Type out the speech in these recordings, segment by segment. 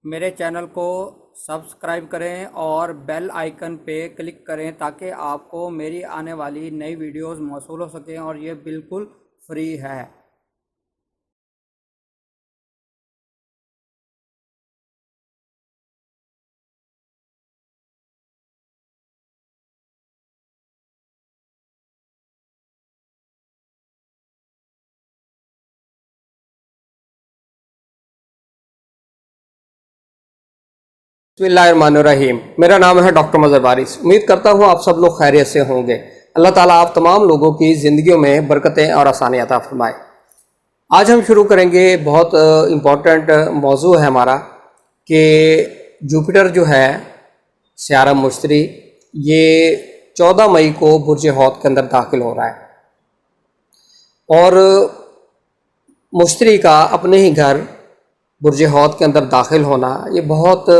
मेरे चैनल को सब्सक्राइब करें और बेल आइकन पे क्लिक करें ताकि आपको मेरी आने वाली नई वीडियोस मौसूल हो सकें और ये बिल्कुल फ्री है। बिस्मिल्लाहिर्रहमानिर्रहीम। मेरा नाम है डॉक्टर मज़हर बारिस। उम्मीद करता हूँ आप सब लोग खैरियत से होंगे। अल्लाह ताला आप तमाम लोगों की ज़िंदगियों में बरकतें और आसानी अता फरमाए। आज हम शुरू करेंगे, बहुत इम्पोर्टेंट मौजू है हमारा कि जुपिटर जो है सियारा मुश्तरी, ये 14 मई को बुर्ज हौत के अंदर दाखिल हो रहा है और मुश्तरी का अपने ही घर बुर्ज हौत के अंदर दाखिल होना ये बहुत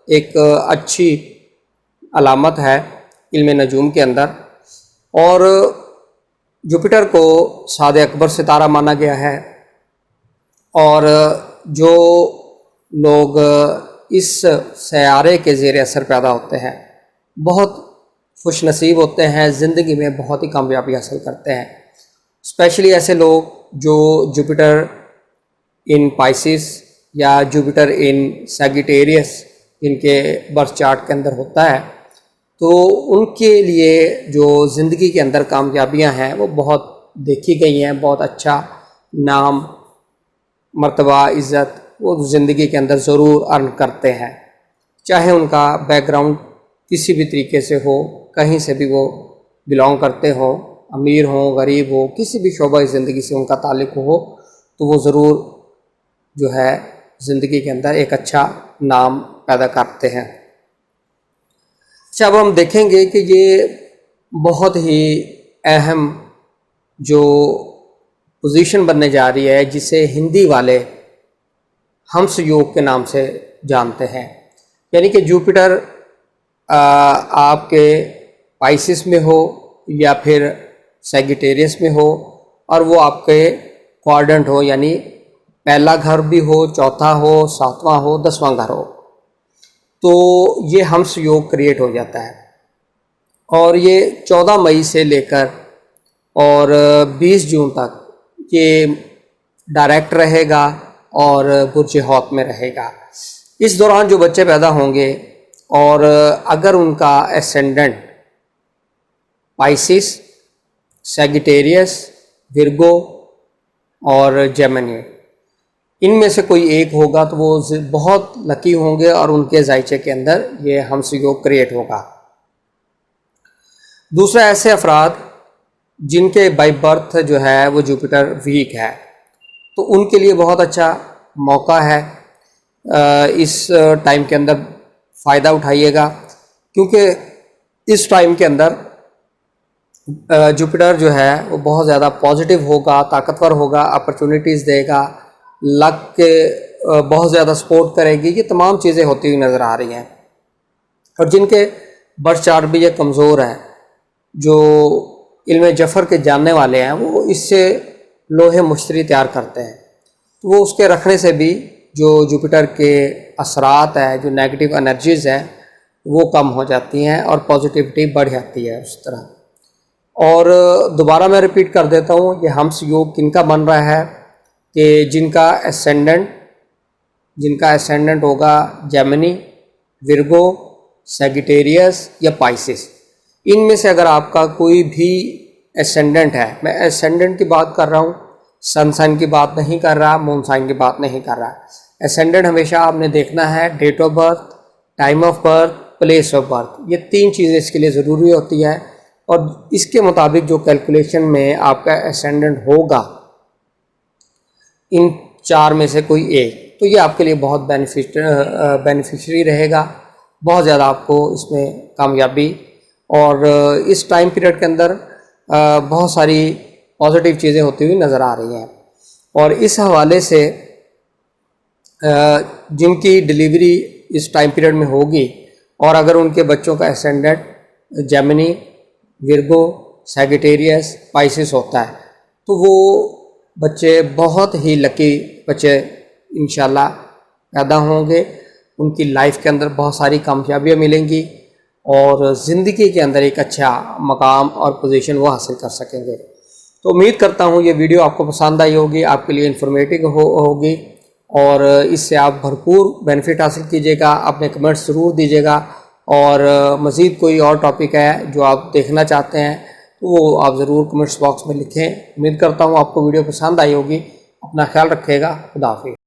एक अच्छी अलामत है इल्म नजूम के अंदर। और जुपिटर को साद अकबर सितारा माना गया है और जो लोग इस सयारे के ज़ेर असर पैदा होते हैं बहुत खुश नसीब होते हैं, ज़िंदगी में बहुत ही कामयाबी हासिल करते हैं। स्पेशली ऐसे लोग जो जुपिटर इन पाइसिस या जुपिटर इन सैगिटेरियस इनके बर्थ चार्ट के अंदर होता है, तो उनके लिए जो ज़िंदगी के अंदर कामयाबियां हैं वो बहुत देखी गई हैं। बहुत अच्छा नाम, मर्तबा, इज़्ज़त वो ज़िंदगी के अंदर ज़रूर अर्न करते हैं, चाहे उनका बैकग्राउंड किसी भी तरीके से हो, कहीं से भी वो बिलोंग करते हो, अमीर हो, गरीब हो, किसी भी शोबा ज़िंदगी से उनका ताल्लुक़ हो, तो वो ज़रूर जो है ज़िंदगी के अंदर एक अच्छा नाम पैदा करते हैं। अच्छा, अब हम देखेंगे कि ये बहुत ही अहम जो पोजीशन बनने जा रही है जिसे हिंदी वाले हंस योग के नाम से जानते हैं, यानी कि जुपिटर आपके पाइसिस में हो या फिर सैगिटेरियस में हो और वो आपके क्वाड्रेंट हो, यानी पहला घर भी हो, चौथा हो, सातवां हो, 10वां घर हो, तो ये हंस योग क्रिएट हो जाता है। और ये 14 मई से लेकर और 20 जून तक ये डायरेक्ट रहेगा और बुर्ज हौत में रहेगा। इस दौरान जो बच्चे पैदा होंगे और अगर उनका एसेंडेंट पाइसिस, सैगिटेरियस, विर्गो और जेमिनी इनमें से कोई एक होगा तो वो बहुत लकी होंगे और उनके जायचे के अंदर ये हंस योग क्रिएट होगा। दूसरा, ऐसे अफराद जिनके बाय बर्थ जो है वो जुपिटर वीक है, तो उनके लिए बहुत अच्छा मौका है। इस टाइम के अंदर फ़ायदा उठाइएगा, क्योंकि इस टाइम के अंदर जुपिटर जो है वो बहुत ज़्यादा पॉजिटिव होगा, ताकतवर होगा, अपॉर्चुनिटीज़ देगा, लक के बहुत ज़्यादा सपोर्ट करेगी। ये तमाम चीज़ें होती हुई नज़र आ रही हैं। और जिनके बर्थ चार्ट भी ये कमज़ोर है, जो इल्म जफ़र के जानने वाले हैं, वो इससे लोहे मुश्तरी तैयार करते हैं, तो वो उसके रखने से भी जो जुपिटर के असरात है, जो नेगेटिव एनर्जीज़ हैं, वो कम हो जाती हैं और पॉजिटिविटी बढ़ जाती है उस तरह। और दोबारा मैं रिपीट कर देता हूँ, ये हंस योग किनका बन रहा है कि जिनका एसेंडेंट होगा जेमिनी, विर्गो, सैगिटेरियस या पाइसिस, इनमें से अगर आपका कोई भी एसेंडेंट है, मैं एसेंडेंट की बात कर रहा हूँ, सन साइन की बात नहीं कर रहा, मून साइन की बात नहीं कर रहा। एसेंडेंट हमेशा आपने देखना है date of birth, time of birth, place of birth, ये 3 चीज़ें इसके लिए ज़रूरी होती है। और इसके मुताबिक जो कैलकुलेशन में आपका एसेंडेंट होगा इन 4 में से कोई एक, तो ये आपके लिए बहुत बेनिफिशरी रहेगा, बहुत ज़्यादा आपको इसमें कामयाबी। और इस टाइम पीरियड के अंदर बहुत सारी पॉजिटिव चीज़ें होती हुई नज़र आ रही हैं। और इस हवाले से जिनकी डिलीवरी इस टाइम पीरियड में होगी और अगर उनके बच्चों का ascendant Gemini, Virgo, Sagittarius, Pisces होता है, तो वो बच्चे बहुत ही लकी बच्चे इंशाल्लाह पैदा होंगे उनकी लाइफ के अंदर बहुत सारी कामयाबियाँ मिलेंगी और ज़िंदगी के अंदर एक अच्छा मकाम और पोजीशन वो हासिल कर सकेंगे। तो उम्मीद करता हूँ ये वीडियो आपको पसंद आई होगी, आपके लिए इन्फॉर्मेटिव होगी और इससे आप भरपूर बेनिफिट हासिल कीजिएगा। अपने कमेंट्स ज़रूर दीजिएगा और मज़ीद कोई और टॉपिक है जो आप देखना चाहते हैं तो वो आप ज़रूर कमेंट्स बॉक्स में लिखें। उम्मीद करता हूँ आपको वीडियो पसंद आई होगी। अपना ख्याल रखिएगा। खुदा हाफिज़।